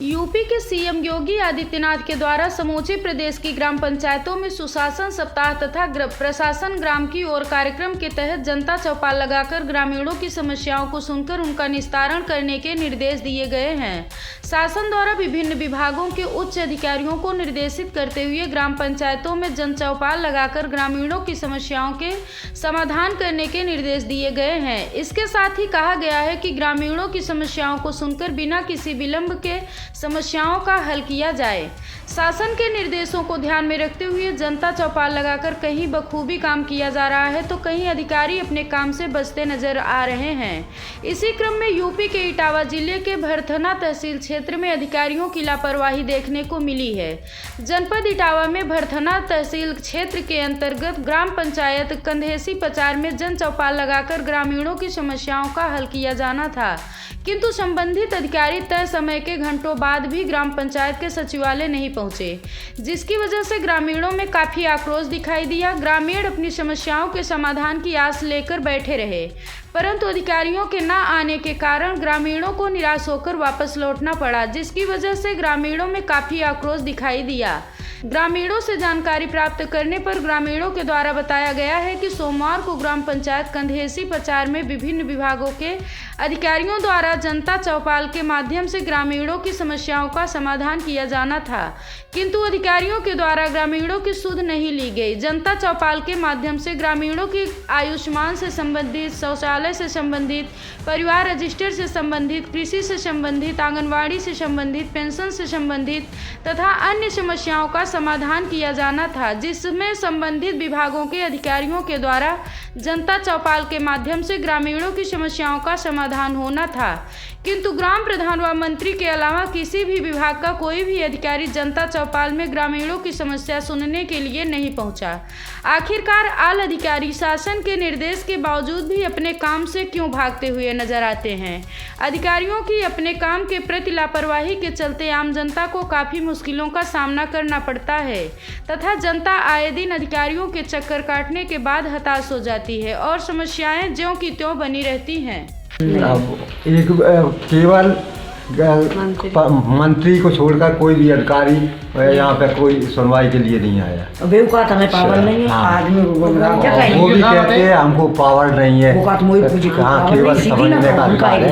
UP के CM Yogi Adityanath के द्वारा समूचे प्रदेश की ग्राम पंचायतों में सुशासन सप्ताह तथा प्रशासन ग्राम की ओर कार्यक्रम के तहत जनता चौपाल लगाकर ग्रामीणों की समस्याओं को सुनकर उनका निस्तारण करने के निर्देश दिए गए हैं। शासन द्वारा विभिन्न विभागों के उच्च अधिकारियों को निर्देशित करते हुए ग्राम पंचायतों में जन चौपाल लगाकर ग्रामीणों की समस्याओं के समाधान करने के निर्देश दिए गए हैं। इसके साथ ही कहा गया है कि ग्रामीणों की समस्याओं को सुनकर बिना किसी विलंब के समस्याओं का हल किया जाए। शासन के निर्देशों को ध्यान में रखते हुए जनता चौपाल लगाकर कहीं बखूबी काम किया जा रहा है तो कहीं अधिकारी अपने काम से बचते नजर आ रहे हैं। इसी क्रम में यूपी के इटावा जिले के भरथना तहसील क्षेत्र में अधिकारियों की लापरवाही देखने को मिली है। जनपद इटावा में भरथना तहसील क्षेत्र के अंतर्गत ग्राम पंचायत कंधेसी पचार में जन चौपाल लगाकर ग्रामीणों की समस्याओं का हल किया जाना था, किंतु संबंधित अधिकारी तय समय के घंटों बाद भी ग्राम पंचायत के सचिवालय नहीं पहुंचे, जिसकी वजह से ग्रामीणों में काफी आक्रोश दिखाई दिया। ग्रामीण अपनी समस्याओं के समाधान की आस लेकर बैठे रहे, परंतु अधिकारियों के न आने के कारण ग्रामीणों को निराश होकर वापस लौटना पड़ा, जिसकी वजह से ग्रामीणों में काफी आक्रोश दिखाई दिया। ग्रामीणों से जानकारी प्राप्त करने पर ग्रामीणों के द्वारा बताया गया है कि सोमवार को ग्राम पंचायत कंधेसी पचार में विभिन्न विभागों के अधिकारियों द्वारा जनता चौपाल के माध्यम से ग्रामीणों की समस्याओं का समाधान किया जाना था, किंतु अधिकारियों के द्वारा ग्रामीणों की सुध नहीं ली गई। जनता चौपाल के माध्यम से ग्रामीणों की आयुष्मान से संबंधित, शौचालय से संबंधित, परिवार रजिस्टर से संबंधित, कृषि से संबंधित, आंगनवाड़ी से संबंधित, पेंशन से संबंधित तथा अन्य समस्याओं का समाधान किया जाना था, जिसमें संबंधित विभागों के अधिकारियों के द्वारा जनता चौपाल के माध्यम से ग्रामीणों की समस्याओं का समाधान होना था, किंतु ग्राम प्रधान व मंत्री के अलावा किसी भी विभाग का कोई भी अधिकारी जनता चौपाल में ग्रामीणों की समस्या सुनने के लिए नहीं पहुंचा। आखिरकार आला अधिकारी शासन के निर्देश के बावजूद भी अपने काम से क्यों भागते हुए नजर आते हैं। अधिकारियों की अपने काम के प्रति लापरवाही के चलते आम जनता को काफ़ी मुश्किलों का सामना करना पड़ता है तथा जनता आए दिन अधिकारियों के चक्कर काटने के बाद हताश हो जाती है और समस्याएं ज्यों की त्यों बनी रहती हैं। एक केवल मंत्री को छोड़कर कोई भी अधिकारी यहाँ पे कोई सुनवाई के लिए नहीं आया। पावर नहीं है। आदमी वो भी कहते हैं हमको पावर नहीं है। हाँ, केवल समझने का अधिकार है।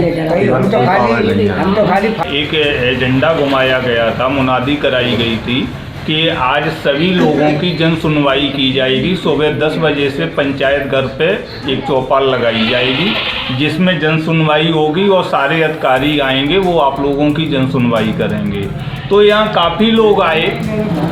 एक एजेंडा घुमाया गया था, मुनादी कराई गई थी कि आज सभी लोगों की जन सुनवाई की जाएगी। सुबह 10 बजे से पंचायत घर पे एक चौपाल लगाई जाएगी जिसमें जन सुनवाई होगी और सारे अधिकारी आएंगे, वो आप लोगों की जन सुनवाई करेंगे। तो यहाँ काफ़ी लोग आए,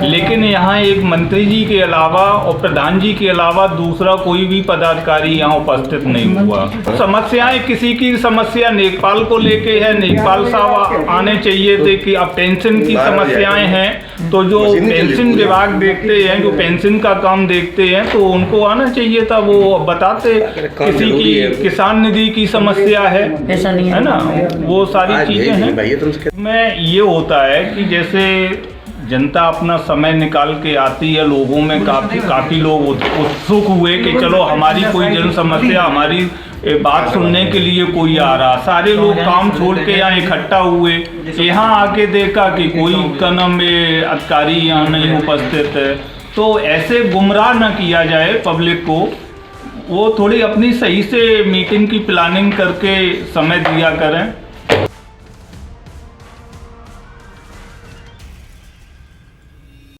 लेकिन यहाँ एक मंत्री जी के अलावा और प्रधान जी के अलावा दूसरा कोई भी पदाधिकारी यहाँ उपस्थित नहीं हुआ। समस्याएं, किसी की समस्या नेकपाल को लेके है, नेकपाल साहब आने चाहिए थे कि अब पेंशन की समस्याएं हैं तो जो पेंशन विभाग देखते हैं, जो पेंशन का काम देखते हैं, तो उनको आना चाहिए था, वो बताते। किसी की किसान निधि की समस्या है ना, वो सारी चीजें हैं। में ये होता है कि जैसे जनता अपना समय निकाल के आती है, लोगों में काफ़ी लोग उत्सुक हुए कि चलो हमारी कोई जन समस्या, हमारी बात सुनने के लिए कोई आ रहा। सारे लोग काम छोड़ के यहाँ इकट्ठा हुए, यहाँ आके देखा कि कोई कदम अधिकारी यहाँ नहीं उपस्थित है। तो ऐसे गुमराह न किया जाए पब्लिक को, वो थोड़ी अपनी सही से मीटिंग की प्लानिंग करके समय दिया करें।